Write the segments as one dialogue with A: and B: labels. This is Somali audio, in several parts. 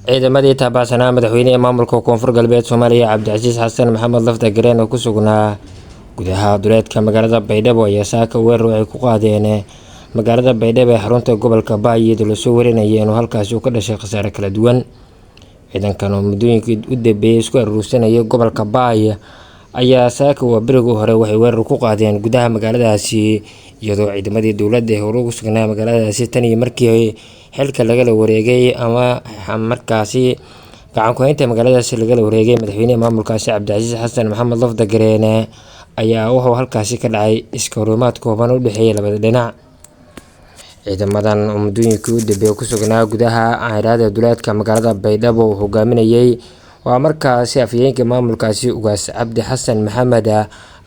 A: ciidamadii taabacsanaa madaxweynaha maamulka Koonfur Galbeed Soomaaliya Cabdicasiis Xasan Maxamed Lafta Gareen oo ku sugnaa gudaha duleedka magaalada Baydhabo ayaa saaka weerar ay ku qaadeen magaalada Baydhabo ee xarunta gobolka Baay iyadoo la soo warinayay inuu halkaas ka dhashay khasaare kala duwan. ciidankan oo muddooyinkii u dambeeyay isku aruursanayay gobolka Baay ayaa saaka berigii hore waxay weerar ku qaadeen gudaha magaaladaasi iyadoo ciidamadii dowladda ee hore ugu sugnaa magaaladaasi tan iyo markii xilka lagala wareegay ama markaasi gacan ku haynta magaaladaasi lagala wareegay madaxweynaha maamulkaasi Cabdicasiis Xasan Maxamed Lafta Gareen ayaa wuxuu halkaasi ka dhacay iska horimaad kooban u dhexeeyay labada dhinac. ciidamadan oo muddooyinkii u dambeeyay ku sugnaa gudaha cayrada duleedka magaalada Baydhabo hogaaminayay waa markaasi afhayeenka maamulkaasi ugaas Cabdi Xasan Maxamed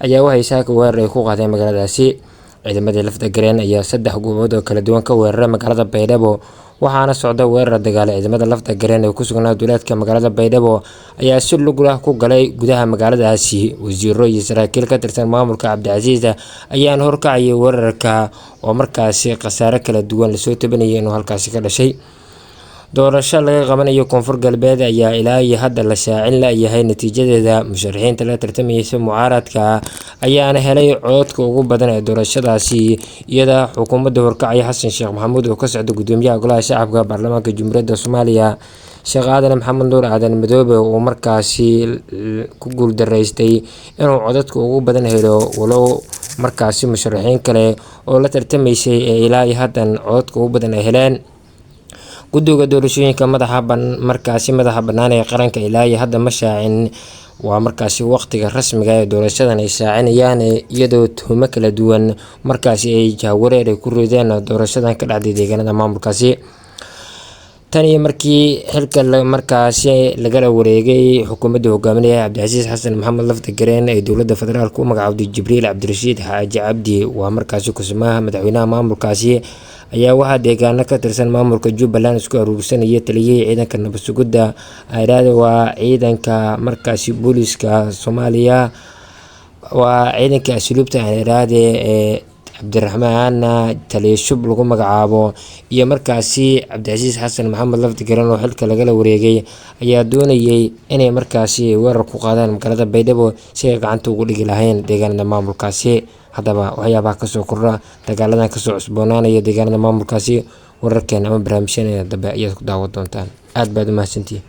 A: ayaa waxay saaka weerar ku qaadeen magaaladaasi. ciidamadii Lafta Gareen ayaa 3 goobood oo kala duwan ka weeraray magaalada Baydhabo waxaana socda weerar dagaal ciidamada Lafta Gareen ee ku sugnaa duleedka magaalada Baydhabo ayaa si lug leh ku galay gudaha magaaladaasi. wasiiro iyo saraakiil ka tirsan maamulka Cabdicasiis ayaa horkacayay weerarka oo markaasi khasaare kala duwan la soo tabanayay inuu halkaasi ka dhashay. doorasho laga qabanayo Koonfur Galbeed ayaa ilaa iyo hadda la shaacin la yahay natiijadeeda. musharaxiinta la tartamayay mucaaradka ayaana helay codadka ugu badan ee doorashadaasi iyada xukuumadda horkacaya Xasan Sheekh Maxamuud oo ka socda gudoomiyaha golaha shacabka baarlamaanka Jamhuuriyadda Soomaaliya Sheekh Aadan Maxamed Nuur Aadan Madoobe oo markaasi ku guuldareystay inuu codadka ugu badan helo walow markaasi musharaxiin kale oo la tartamaysay ee ilaa iyo hadda codadka ugu badan ay heleen. guddiga doorashooyinka madaxa bannaan ee qaranka ilaa iyo hadda ma shaacin waa markaasi waqtiga rasmiga ee doorashadan ay shaacinayaan iyadoo tuhmo kala duwan markaasi ay jahwareer ay ku rideen doorashadan ka dhacday deegaanada maamulkaasi. tan iyo markii xilka markaasi lagala wareegay xukuumadda hogaaminaya Cabdicasiis Xasan Maxamed Lafta Gareen ee dowladda federaalka u magacawday Jibriil Cabdirashiid Xaaji Cabdi waa markaasi kusumaha madaxweynaha maamulkaasi ayaa waxaa deegaano ka tirsan maamulka Jubbaland isku aruursanaya taliyay ciidanka nabad sugidda ayraada waa ciidanka markaasi booliska Soomaaliya waa ciidanka asluubta ayraada ee Cabdiraxmaan taliye shub lagu magacaabo iyo markaasi Cabdicasiis Xasan Maxamed Lafta Gareen oo xilka lagala wareegay ayaa doonayay inay markaasi weerar ku qaadaan magaalada Baydhabo si ay gacanta ugu dhigi lahayn deegaanada maamulkaasi. haddaba waxyaabaha ka soo kordha dagaaladan ka soo cusboonaanaya deegaanada maamulkaasi wararkeena ama barnaamijyadeena dambe ayaad ku daawan doontaan. aad baad u mahadsantihiin.